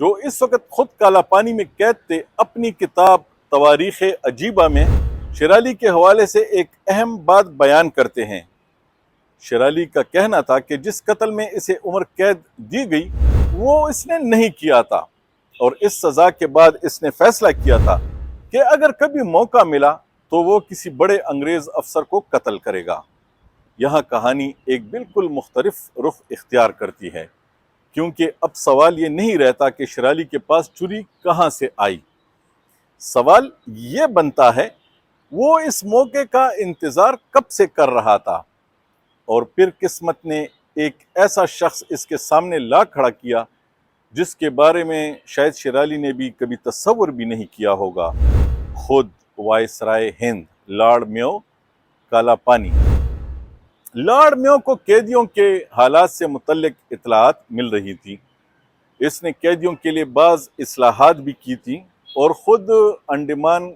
جو اس وقت خود کالا پانی میں قید تھے، اپنی کتاب تواریخ عجیبہ میں شیر علی کے حوالے سے ایک اہم بات بیان کرتے ہیں۔ شیر علی کا کہنا تھا کہ جس قتل میں اسے عمر قید دی گئی وہ اس نے نہیں کیا تھا، اور اس سزا کے بعد اس نے فیصلہ کیا تھا کہ اگر کبھی موقع ملا تو وہ کسی بڑے انگریز افسر کو قتل کرے گا۔ یہاں کہانی ایک بالکل مختلف رخ اختیار کرتی ہے، کیونکہ اب سوال یہ نہیں رہتا کہ شیر علی کے پاس چھری کہاں سے آئی۔ سوال یہ بنتا ہے وہ اس موقع کا انتظار کب سے کر رہا تھا، اور پھر قسمت نے ایک ایسا شخص اس کے سامنے لا کھڑا کیا جس کے بارے میں شاید شیر علی نے بھی کبھی تصور بھی نہیں کیا ہوگا، خود وائسرائے ہند لارڈ میو کالا پانی۔ لارڈ میو کو قیدیوں کے حالات سے متعلق اطلاعات مل رہی تھی۔ اس نے قیدیوں کے لیے بعض اصلاحات بھی کی تھی اور خود انڈمان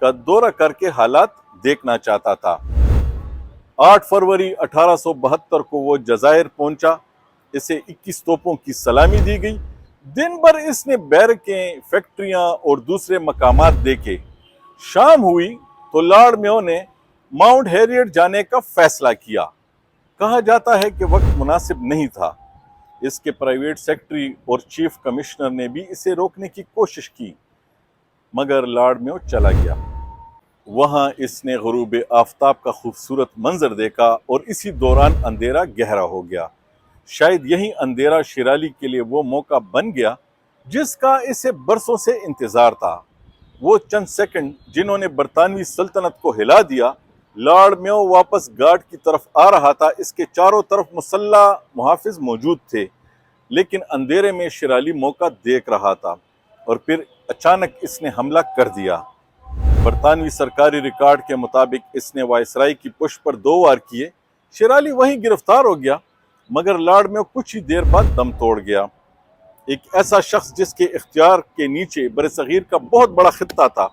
کا دورہ کر کے حالات دیکھنا چاہتا تھا۔ 8 فروری 1872 کو وہ جزائر پہنچا۔ اسے 21 توپوں کی سلامی دی گئی۔ دن بھر اس نے بیرکیں، فیکٹریاں اور دوسرے مقامات دیکھے۔ شام ہوئی تو لارڈ میو نے ماؤنٹ ہیریٹ جانے کا فیصلہ کیا۔ کہا جاتا ہے کہ وقت مناسب نہیں تھا۔ اس کے پرائیویٹ سیکرٹری اور چیف کمشنر نے بھی اسے روکنے کی کوشش کی، مگر لارڈ میو چلا گیا۔ وہاں اس نے غروب آفتاب کا خوبصورت منظر دیکھا اور اسی دوران اندھیرا گہرا ہو گیا۔ شاید یہی اندھیرا شیر علی کے لیے وہ موقع بن گیا جس کا اسے برسوں سے انتظار تھا۔ وہ چند سیکنڈ جنہوں نے برطانوی سلطنت کو ہلا دیا۔ لارڈ میو واپس گارڈ کی طرف آ رہا تھا۔ اس کے چاروں طرف مسلح محافظ موجود تھے، لیکن اندھیرے میں شیر علی موقع دیکھ رہا تھا، اور پھر اچانک اس نے حملہ کر دیا۔ برطانوی سرکاری ریکارڈ کے مطابق اس نے وائسرائے کی پشت پر 2 وار کیے۔ شیر علی وہیں گرفتار ہو گیا، مگر لارڈ میو کچھ ہی دیر بعد دم توڑ گیا۔ ایک ایسا شخص جس کے اختیار کے نیچے برصغیر کا بہت بڑا خطہ تھا،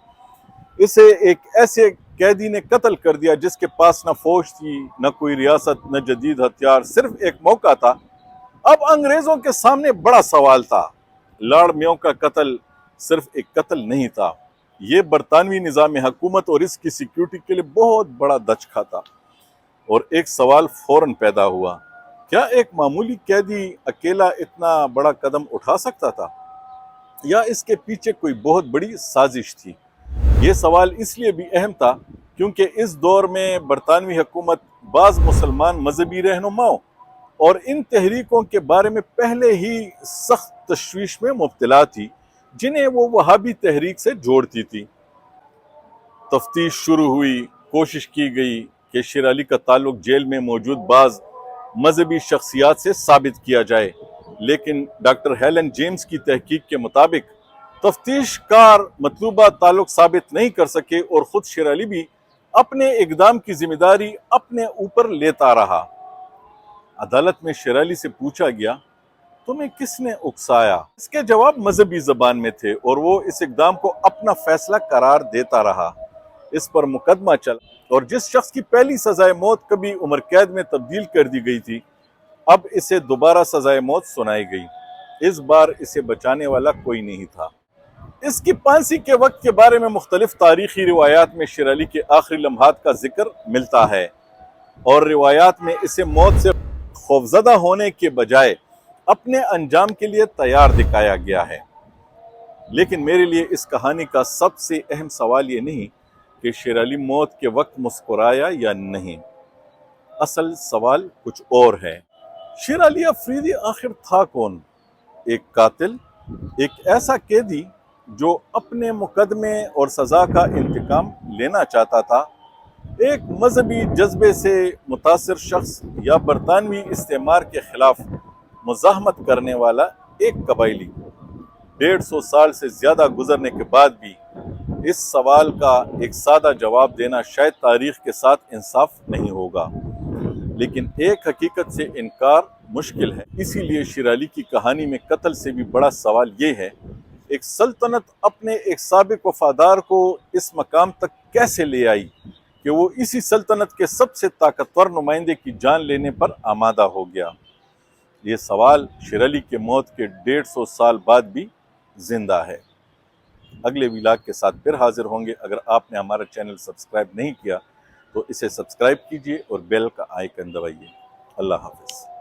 اسے ایک ایسے قیدی نے قتل کر دیا جس کے پاس نہ فوج تھی، نہ کوئی ریاست، نہ جدید ہتھیار، صرف ایک موقع تھا۔ اب انگریزوں کے سامنے بڑا سوال تھا۔ لارڈ میو کا قتل صرف ایک قتل نہیں تھا، یہ برطانوی نظام حکومت اور اس کی سیکیورٹی کے لیے بہت بڑا دھچکا تھا۔ اور ایک سوال فوراً پیدا ہوا، کیا ایک معمولی قیدی اکیلا اتنا بڑا قدم اٹھا سکتا تھا، یا اس کے پیچھے کوئی بہت بڑی سازش تھی؟ یہ سوال اس لیے بھی اہم تھا کیونکہ اس دور میں برطانوی حکومت بعض مسلمان مذہبی رہنماؤں اور ان تحریکوں کے بارے میں پہلے ہی سخت تشویش میں مبتلا تھی جنہیں وہ وہابی تحریک سے جوڑتی تھی۔ تفتیش شروع ہوئی، کوشش کی گئی کہ شیر علی کا تعلق جیل میں موجود بعض مذہبی شخصیات سے ثابت کیا جائے، لیکن ڈاکٹر ہیلن جیمز کی تحقیق کے مطابق تفتیش کار مطلوبہ تعلق ثابت نہیں کر سکے، اور خود شیر علی بھی اپنے اقدام کی ذمہ داری اپنے اوپر لیتا رہا۔ عدالت میں شیر علی سے پوچھا گیا، تمہیں کس نے اکسایا؟ اس کے جواب مذہبی زبان میں تھے، اور وہ اس اقدام کو اپنا فیصلہ قرار دیتا رہا۔ اس پر مقدمہ چلا، اور جس شخص کی پہلی سزائے موت کبھی عمر قید میں تبدیل کر دی گئی تھی، اب اسے دوبارہ سزائے موت سنائی گئی۔ اس بار اسے بچانے والا کوئی نہیں تھا۔ اس کی پھانسی کے وقت کے بارے میں مختلف تاریخی روایات میں شیر علی کے آخری لمحات کا ذکر ملتا ہے، اور روایات میں اسے موت سے خوفزدہ ہونے کے بجائے اپنے انجام کے لیے تیار دکھایا گیا ہے۔ لیکن میرے لیے اس کہانی کا سب سے اہم سوال یہ نہیں کہ شیر علی موت کے وقت مسکرایا یا نہیں۔ اصل سوال کچھ اور ہے۔ شیر علی افریدی آخر تھا کون؟ ایک قاتل، ایک ایسا قیدی جو اپنے مقدمے اور سزا کا انتقام لینا چاہتا تھا، ایک مذہبی جذبے سے متاثر شخص، یا برطانوی استعمار کے خلاف مزاحمت کرنے والا ایک قبائلی؟ 150 سال سے زیادہ گزرنے کے بعد بھی اس سوال کا ایک سادہ جواب دینا شاید تاریخ کے ساتھ انصاف نہیں ہوگا، لیکن ایک حقیقت سے انکار مشکل ہے۔ اسی لیے شیر علی کی کہانی میں قتل سے بھی بڑا سوال یہ ہے، ایک سلطنت اپنے ایک سابق وفادار کو اس مقام تک کیسے لے آئی کہ وہ اسی سلطنت کے سب سے طاقتور نمائندے کی جان لینے پر آمادہ ہو گیا؟ یہ سوال شیر علی کے موت کے 150 سال بعد بھی زندہ ہے۔ اگلے ولاگ کے ساتھ پھر حاضر ہوں گے۔ اگر آپ نے ہمارا چینل سبسکرائب نہیں کیا تو اسے سبسکرائب کیجئے اور بیل کا آئیکن دبائیے۔ اللہ حافظ۔